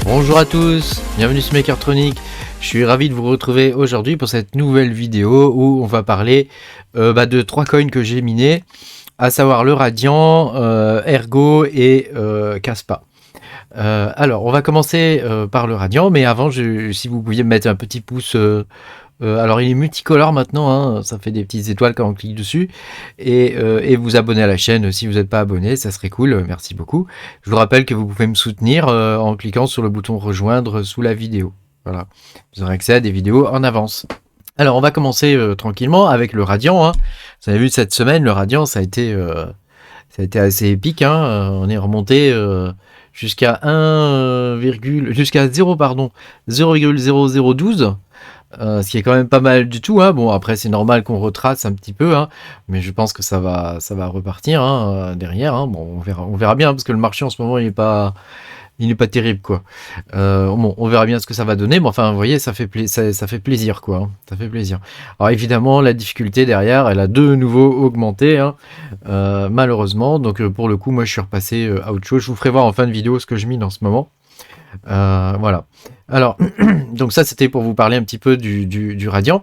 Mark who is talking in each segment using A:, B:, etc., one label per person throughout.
A: Bonjour à tous, bienvenue sur Makertronic. Je suis ravi de vous retrouver aujourd'hui pour cette nouvelle vidéo où on va parler de 3 coins que j'ai minés, à savoir le Radiant, Ergo et Kaspa. Alors on va commencer par le Radiant, mais avant si vous pouviez me mettre un petit pouce. Alors il est multicolore maintenant, hein, ça fait des petites étoiles quand on clique dessus, et vous abonner à la chaîne si vous n'êtes pas abonné, ça serait cool, merci beaucoup. Je vous rappelle que vous pouvez me soutenir en cliquant sur le bouton rejoindre sous la vidéo. Voilà, vous aurez accès à des vidéos en avance. Alors on va commencer tranquillement avec le Radiant, hein. Vous avez vu cette semaine, le Radiant ça a été assez épique, hein. On est remonté jusqu'à 0,0012. Ce qui est quand même pas mal du tout, hein. Bon, après c'est normal qu'on retrace un petit peu, hein, mais je pense que ça va repartir, hein, derrière, hein. Bon, on verra bien parce que le marché en ce moment il n'est pas terrible, quoi. Bon, on verra bien ce que ça va donner, mais enfin vous voyez, ça fait plaisir, quoi, hein. Ça fait plaisir. Alors évidemment la difficulté derrière elle a de nouveau augmenté, hein, malheureusement, donc pour le coup moi je suis repassé à autre chose. Je vous ferai voir en fin de vidéo ce que je mine en ce moment. Voilà. Alors, donc ça c'était pour vous parler un petit peu du Radiant.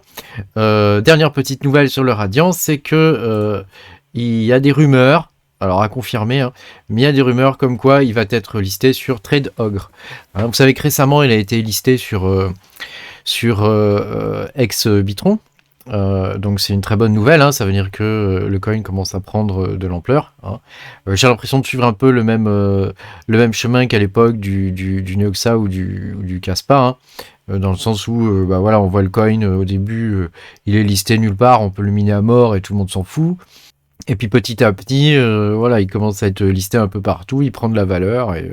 A: Dernière petite nouvelle sur le Radiant, c'est que il y a des rumeurs, alors à confirmer, hein, mais il y a des rumeurs comme quoi il va être listé sur TradeOgre. Hein, vous savez que récemment il a été listé sur Ex-Bitron. Donc c'est une très bonne nouvelle, hein. Ça veut dire que le coin commence à prendre de l'ampleur, hein. J'ai l'impression de suivre un peu le même chemin qu'à l'époque du Neoxa ou du Kaspa, hein. Dans le sens où voilà, on voit le coin au début, il est listé nulle part, on peut le miner à mort et tout le monde s'en fout. Et puis petit à petit, voilà, il commence à être listé un peu partout, il prend de la valeur et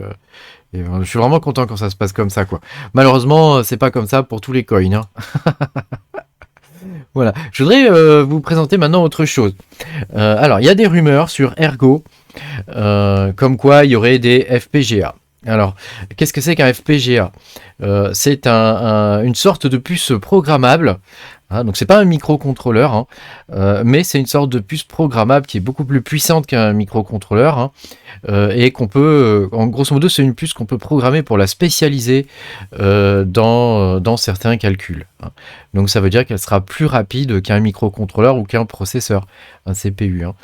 A: je suis vraiment content quand ça se passe comme ça, quoi. Malheureusement, c'est pas comme ça pour tous les coins, hein. Voilà, je voudrais vous présenter maintenant autre chose. Alors, il y a des rumeurs sur Ergo, comme quoi il y aurait des FPGA. Alors, qu'est-ce que c'est qu'un FPGA? C'est une sorte de puce programmable. Hein, donc c'est pas un microcontrôleur, hein, mais c'est une sorte de puce programmable qui est beaucoup plus puissante qu'un microcontrôleur, hein, et qu'on peut, en grosso modo, c'est une puce qu'on peut programmer pour la spécialiser dans certains calculs, hein. Donc ça veut dire qu'elle sera plus rapide qu'un microcontrôleur ou qu'un processeur, un CPU, hein.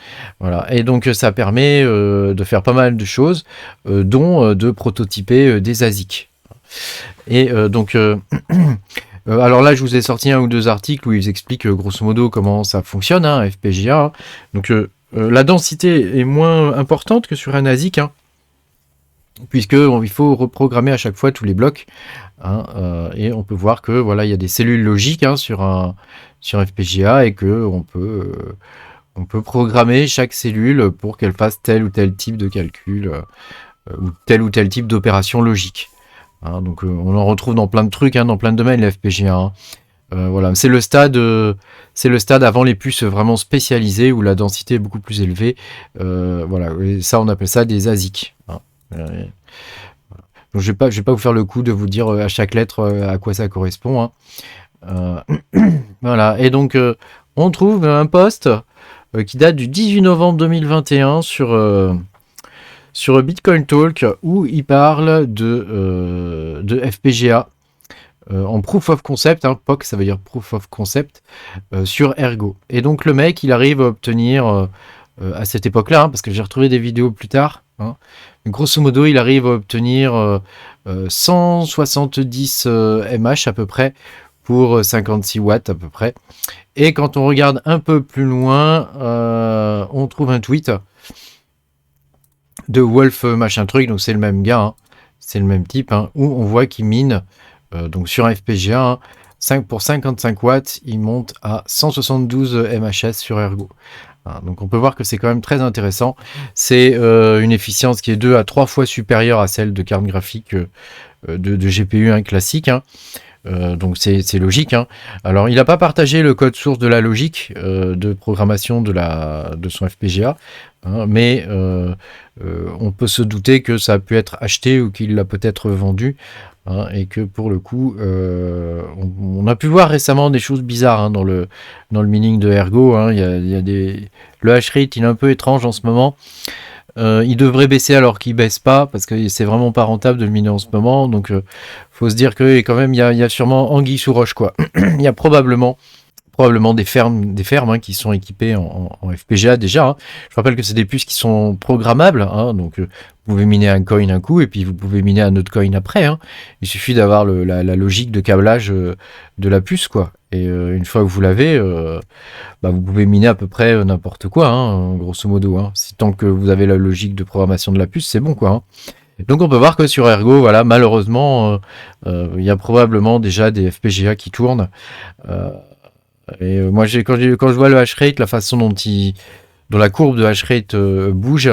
A: Voilà. Et donc ça permet de faire pas mal de choses, dont de prototyper des ASIC. Et alors là, je vous ai sorti 1 ou 2 articles où ils expliquent grosso modo comment ça fonctionne, hein, FPGA, hein. Donc la densité est moins importante que sur un ASIC, hein, puisqu'il faut reprogrammer à chaque fois tous les blocs, hein, et on peut voir que voilà, il y a des cellules logiques, hein, sur un FPGA et que on peut programmer chaque cellule pour qu'elle fasse tel ou tel type de calcul, ou tel type d'opération logique. Hein, donc on en retrouve dans plein de trucs, hein, dans plein de domaines, les FPGA, hein. Voilà, c'est le stade avant les puces vraiment spécialisées où la densité est beaucoup plus élevée. Voilà, et ça on appelle ça des ASIC, hein. Voilà. Donc je vais pas vous faire le coup de vous dire à chaque lettre à quoi ça correspond, hein. Voilà, et donc on trouve un post qui date du 18 novembre 2021 sur Bitcoin Talk où il parle de FPGA en Proof of Concept, hein, POC ça veut dire Proof of Concept, sur Ergo. Et donc le mec il arrive à obtenir à cette époque-là, hein, parce que j'ai retrouvé des vidéos plus tard, hein, grosso modo il arrive à obtenir 170 mH à peu près pour 56 watts à peu près. Et quand on regarde un peu plus loin, on trouve un tweet de Wolf machin truc, donc c'est le même gars, hein, c'est le même type, hein, où on voit qu'il mine donc sur un FPGA, hein, pour 55 watts, il monte à 172 MHz sur Ergo. Hein, donc on peut voir que c'est quand même très intéressant. C'est une efficience qui est 2 à 3 fois supérieure à celle de carte graphique de GPU, hein, classique, hein. Donc c'est logique, hein. Alors il n'a pas partagé le code source de la logique de programmation de son FPGA, hein, mais on peut se douter que ça a pu être acheté ou qu'il l'a peut-être vendu, hein, et que pour le coup on a pu voir récemment des choses bizarres, hein, dans le mining de Ergo, hein. Il y a le hash rate il est un peu étrange en ce moment. Il devrait baisser alors qu'il baisse pas parce que c'est vraiment pas rentable de le miner en ce moment. Donc, faut se dire que quand même, il y a sûrement anguille sous roche, quoi. Il y a probablement des fermes hein, qui sont équipées en FPGA déjà. Hein. Je rappelle que c'est des puces qui sont programmables, hein, donc vous pouvez miner un coin un coup et puis vous pouvez miner un autre coin après. Hein. Il suffit d'avoir la logique de câblage de la puce, quoi. Et une fois que vous l'avez, vous pouvez miner à peu près n'importe quoi, hein, grosso modo. Hein. Tant que vous avez la logique de programmation de la puce, c'est bon, quoi. Hein. Donc on peut voir que sur Ergo, voilà, malheureusement, il y a probablement déjà des FPGA qui tournent. Et moi, quand je vois le hash rate, la façon dont la courbe de hash rate bouge,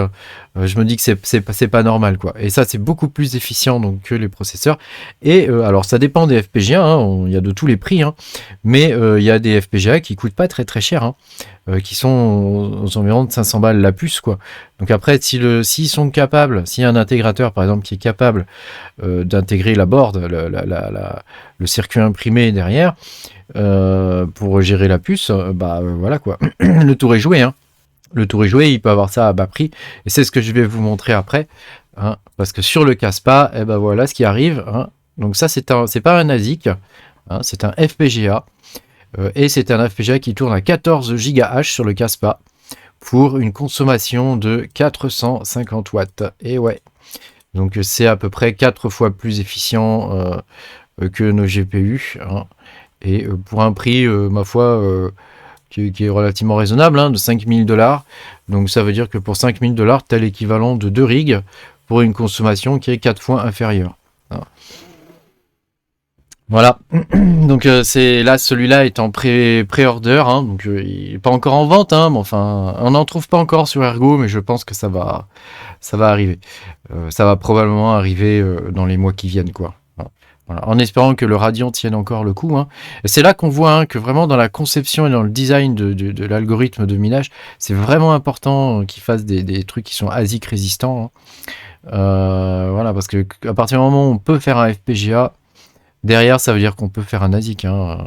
A: je me dis que c'est pas normal, quoi. Et ça, c'est beaucoup plus efficient donc, que les processeurs. Et alors, ça dépend des FPGA, hein, il y a de tous les prix, hein, mais il y a des FPGA qui coûtent pas très très cher, hein, qui sont aux environs de 500 balles la puce, quoi. Donc après, s'ils sont capables, s'il y a un intégrateur, par exemple, qui est capable d'intégrer la board, le circuit imprimé derrière, pour gérer la puce, voilà quoi. Le tour est joué, hein. Le tour est joué, il peut avoir ça à bas prix. Et c'est ce que je vais vous montrer après. Hein, parce que sur le Caspa, voilà ce qui arrive. Hein. Donc ça, c'est pas un ASIC, hein, c'est un FPGA. Et c'est un FPGA qui tourne à 14 GHz sur le Caspa pour une consommation de 450 watts. Et ouais. Donc c'est à peu près 4 fois plus efficient que nos GPU. Hein. Et pour un prix, ma foi, qui est relativement raisonnable, hein, de 5000 $. Donc ça veut dire que pour 5000 $, tu as l'équivalent de 2 rigs pour une consommation qui est 4 fois inférieure. Voilà. Donc celui-là est en pré-order, hein, donc il n'est pas encore en vente, hein, mais enfin, on n'en trouve pas encore sur Ergo, mais je pense que ça va arriver. Ça va probablement arriver dans les mois qui viennent, quoi. Voilà, en espérant que le Radeon tienne encore le coup. Hein. C'est là qu'on voit hein, que vraiment dans la conception et dans le design de l'algorithme de minage, c'est vraiment important qu'ils fassent des trucs qui sont ASIC résistants. Hein. Voilà, parce que à partir du moment où on peut faire un FPGA, derrière ça veut dire qu'on peut faire un ASIC. Hein.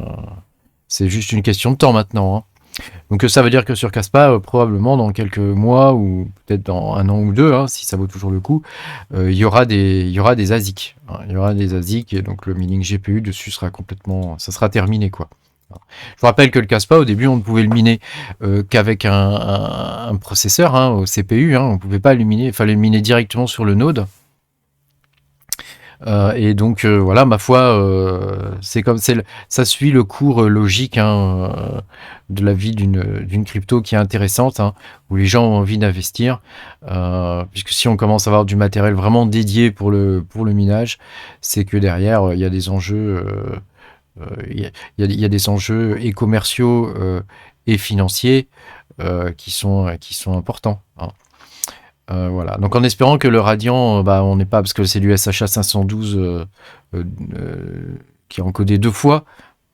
A: C'est juste une question de temps maintenant. Hein. Donc ça veut dire que sur Caspa, probablement dans quelques mois ou peut-être dans un an ou deux, hein, si ça vaut toujours le coup, il y aura des ASIC. Hein, il y aura des ASIC et donc le mining GPU dessus ça sera terminé quoi. Je vous rappelle que le Caspa au début on ne pouvait le miner qu'avec un processeur hein, au CPU, hein, on ne pouvait pas le miner, il fallait le miner directement sur le node. Et donc voilà, ma foi, ça suit le cours logique hein, de la vie d'une crypto qui est intéressante, hein, où les gens ont envie d'investir, puisque si on commence à avoir du matériel vraiment dédié pour le minage, c'est que derrière il y a des enjeux, il y a des enjeux et commerciaux et financiers qui sont importants. Hein. Voilà. Donc en espérant que le Radeon, on n'est pas, parce que c'est du SHA 512 qui est encodé 2 fois,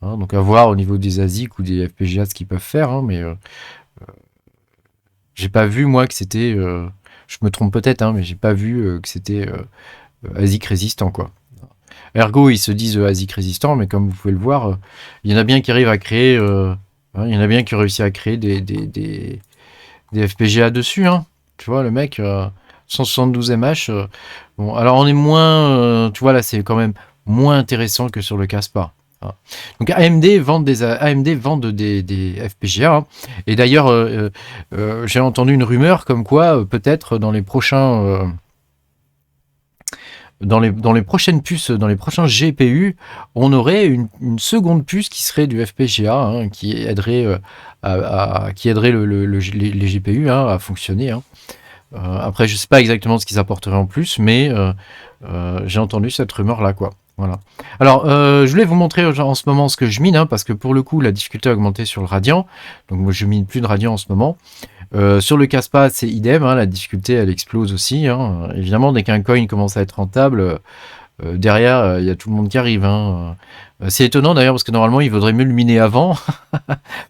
A: hein, donc à voir au niveau des ASIC ou des FPGA ce qu'ils peuvent faire, hein, mais j'ai pas vu moi que c'était, je me trompe peut-être, hein, mais j'ai pas vu que c'était ASIC résistant quoi. Ergo ils se disent ASIC résistant, mais comme vous pouvez le voir, il y en a bien qui arrivent à créer, il y en a bien qui ont réussi à créer des FPGA dessus, hein. Tu vois, le mec, 172 MH. Bon, alors on est moins... tu vois, là, c'est quand même moins intéressant que sur le Caspa. Hein. Donc AMD vendent des FPGA. Hein. Et d'ailleurs, j'ai entendu une rumeur comme quoi, peut-être dans les prochains... dans les prochaines puces, dans les prochains GPU, on aurait une seconde puce qui serait du FPGA, hein, qui aiderait, les GPU hein, à fonctionner. Hein. Après, je ne sais pas exactement ce qu'ils apporteraient en plus, mais j'ai entendu cette rumeur-là, quoi. Voilà. Alors, je voulais vous montrer en ce moment ce que je mine, hein, parce que pour le coup, la difficulté a augmenté sur le Radeon. Donc, moi, je mine plus de Radeon en ce moment. Sur le Caspa, c'est idem, hein, la difficulté, elle explose aussi. Hein. Évidemment, dès qu'un coin commence à être rentable, derrière, il y a tout le monde qui arrive. Hein. C'est étonnant d'ailleurs, parce que normalement, il vaudrait mieux le miner avant,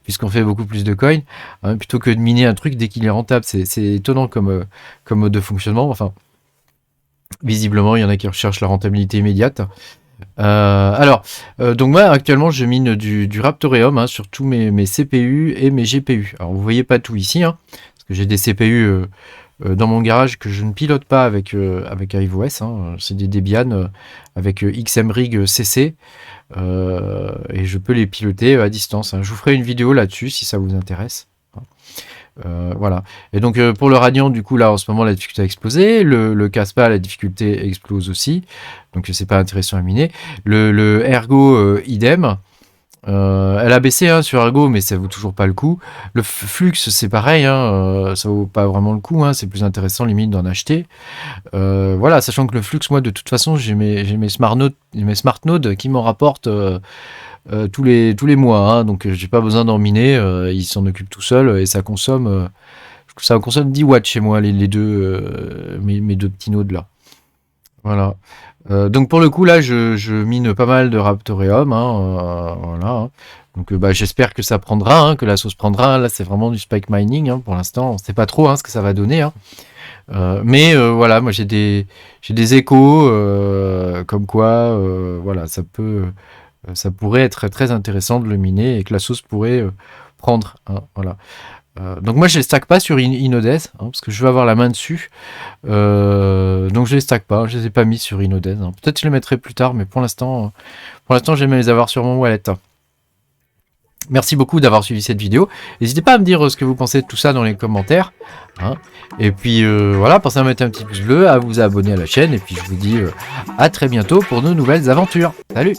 A: puisqu'on fait beaucoup plus de coins, hein, plutôt que de miner un truc dès qu'il est rentable. C'est étonnant comme mode de fonctionnement. Enfin, visiblement, il y en a qui recherchent la rentabilité immédiate. Donc moi actuellement je mine du Raptoreum hein, sur tous mes CPU et mes GPU. Alors vous voyez pas tout ici, hein, parce que j'ai des CPU dans mon garage que je ne pilote pas avec iOS. Hein. C'est des Debian avec XMRig CC. Et je peux les piloter à distance. Hein. Je vous ferai une vidéo là-dessus si ça vous intéresse. Voilà. Et donc pour le Radiant, du coup là en ce moment la difficulté a explosé. Le Caspa, la difficulté explose aussi. Donc c'est pas intéressant à miner. Le Ergo, idem. Elle a baissé hein, sur Ergo, mais ça vaut toujours pas le coup. Le Flux, c'est pareil, hein, ça vaut pas vraiment le coup. Hein, c'est plus intéressant limite d'en acheter. Voilà, sachant que le Flux, moi, de toute façon, j'ai mes smart nodes qui m'en rapportent tous les mois. Hein, donc, j'ai pas besoin d'en miner. Il s'en occupe tout seul et ça consomme 10 watts chez moi, les deux, mes deux petits nodes là. Voilà. Donc pour le coup là je mine pas mal de Raptoreum hein, voilà hein. Donc bah, j'espère que ça prendra hein, que la sauce prendra. Là c'est vraiment du spike mining hein, pour l'instant on sait pas trop hein, ce que ça va donner hein. Mais voilà moi j'ai des échos comme quoi voilà ça pourrait être très intéressant de le miner et que la sauce pourrait prendre hein, voilà. Donc moi je les stack pas sur Inodes hein, parce que je veux avoir la main dessus donc je les stack pas, je les ai pas mis sur Inodes hein. Peut-être je les mettrai plus tard mais pour l'instant j'aime les avoir sur mon wallet. Merci beaucoup d'avoir suivi cette vidéo, n'hésitez pas à me dire ce que vous pensez de tout ça dans les commentaires hein. Et puis voilà, pensez à mettre un petit pouce bleu, à vous abonner à la chaîne et puis je vous dis à très bientôt pour de nouvelles aventures. Salut.